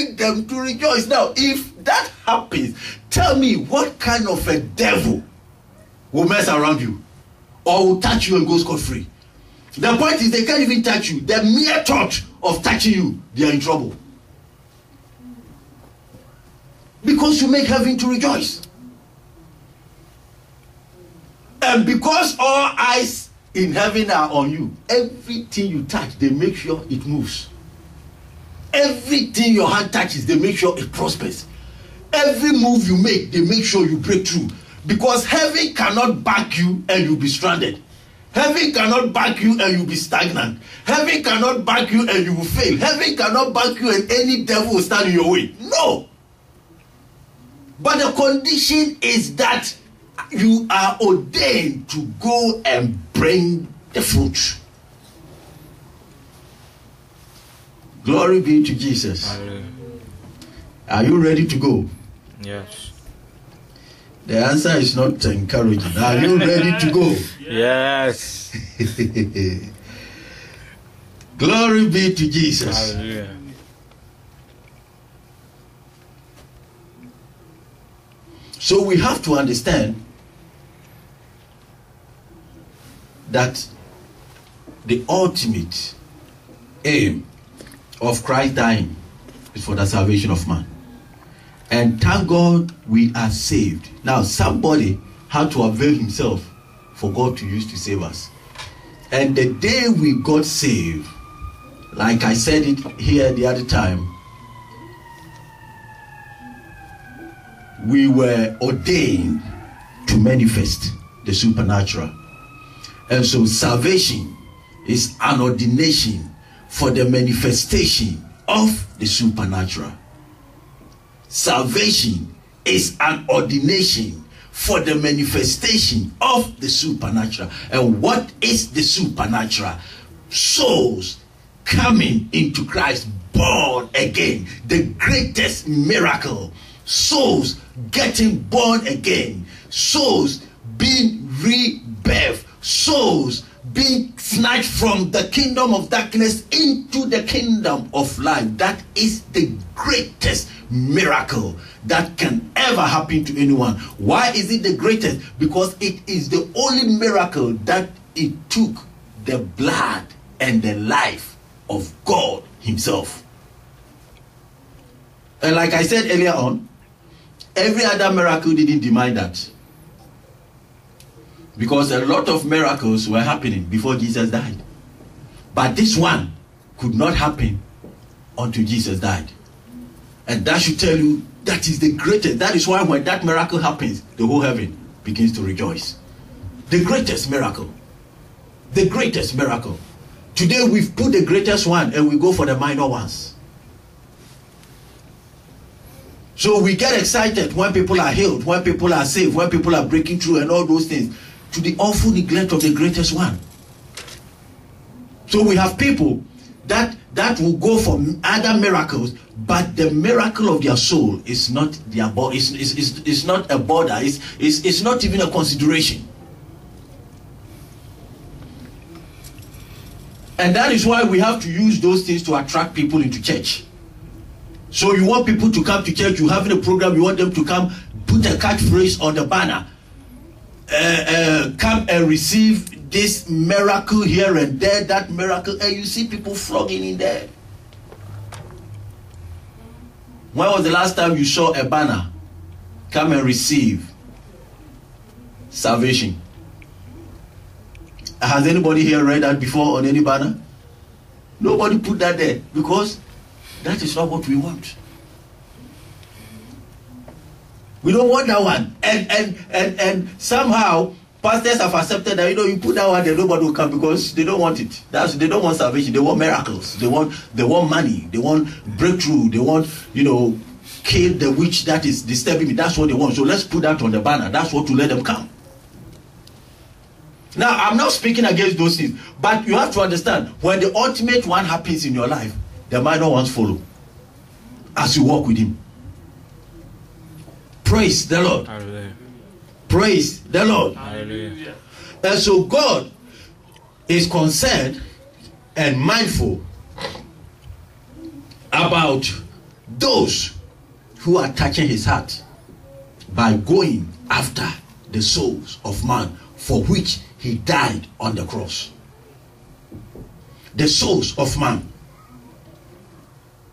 make them to rejoice. Now, if that happens, tell me what kind of a devil will mess around you or will touch you and go scot-free? The point is they can't even touch you. The mere thought of touching you, they are in trouble. Because you make heaven to rejoice. And because all eyes in heaven are on you, everything you touch, they make sure it moves. Everything your hand touches, they make sure it prospers. Every move you make, they make sure you break through. Because heaven cannot back you and you'll be stranded. Heaven cannot back you and you'll be stagnant. Heaven cannot back you and you will fail. Heaven cannot back you and any devil will stand in your way. No. But the condition is that you are ordained to go and bring the fruit. Glory be to Jesus. Hallelujah. Are you ready to go? Yes. The answer is not encouraging. Are you ready to go? Yes. Glory be to Jesus. Hallelujah. So we have to understand that the ultimate aim of Christ dying is for the salvation of man. And thank God we are saved. Now somebody had to avail himself for God to use to save us. And the day we got saved, like I said it here the other time, we were ordained to manifest the supernatural. And so salvation is an ordination for the manifestation of the supernatural. Salvation is an ordination for the manifestation of the supernatural. And what is the supernatural? Souls coming into Christ, born again. The greatest miracle. Souls getting born again. Souls being rebirthed. Souls being snatched from the kingdom of darkness into the kingdom of light. That is the greatest miracle that can ever happen to anyone. Why is it the greatest? Because it is the only miracle that it took the blood and the life of God himself. And like I said earlier on, every other miracle didn't demand that. Because a lot of miracles were happening before Jesus died. But this one could not happen until Jesus died. And that should tell you that is the greatest. That is why when that miracle happens, the whole heaven begins to rejoice. The greatest miracle. The greatest miracle. Today we've put the greatest one and we go for the minor ones. So we get excited when people are healed, when people are saved, when people are breaking through and all those things, to the awful neglect of the greatest one. So we have people that will go for other miracles, but the miracle of their soul is not their body. It's not a border. It's not even a consideration. And that is why we have to use those things to attract people into church. So you want people to come to church, you're having a program, you want them to come, put a catchphrase on the banner. Come and receive this miracle here and there, that miracle, and you see people flogging in there. When was the last time you saw a banner? Come and receive salvation. Has anybody here read that before on any banner? Nobody put that there because that is not what we want. We don't want that one. And somehow pastors have accepted that, you put that one there, nobody will come because they don't want it. They don't want salvation. They want miracles. They want money. They want breakthrough. They want, kill the witch that is disturbing me. That's what they want. So let's put that on the banner. That's what to let them come. Now, I'm not speaking against those things, but you have to understand, when the ultimate one happens in your life, the minor ones follow as you walk with him. Praise the Lord. Hallelujah. Praise the Lord. Hallelujah. And so God is concerned and mindful about those who are touching his heart by going after the souls of man for which he died on the cross. The souls of man.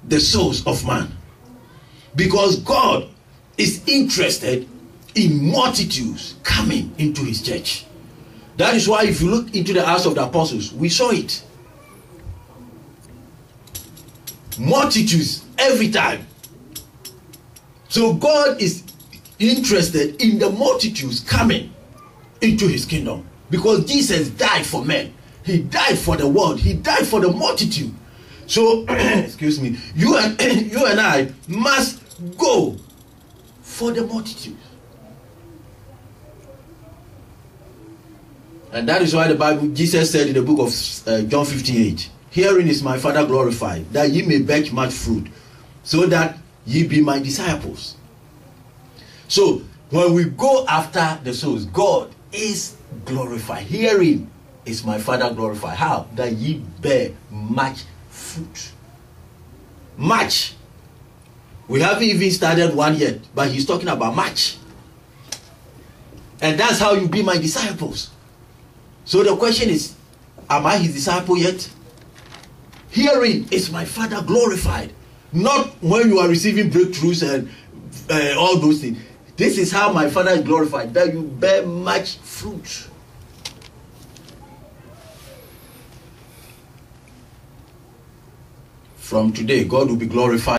The souls of man. Because God is interested in multitudes coming into his church. That is why if you look into the Acts of the Apostles, we saw it. Multitudes every time. So God is interested in the multitudes coming into his kingdom, because Jesus died for men. He died for the world. He died for the multitude. So excuse me, you and I must go for the multitude. And that is why the Bible, Jesus said in the book of John 15:8, herein is my Father glorified, that ye may bear much fruit, so that ye be my disciples. So when we go after the souls, God is glorified. Herein is my Father glorified. How? That ye bear much fruit. Much. We haven't even started one yet, but he's talking about much. And that's how you be my disciples. So the question is, am I his disciple yet? Herein is my Father glorified. Not when you are receiving breakthroughs and all those things. This is how my Father is glorified, that you bear much fruit. From today, God will be glorified.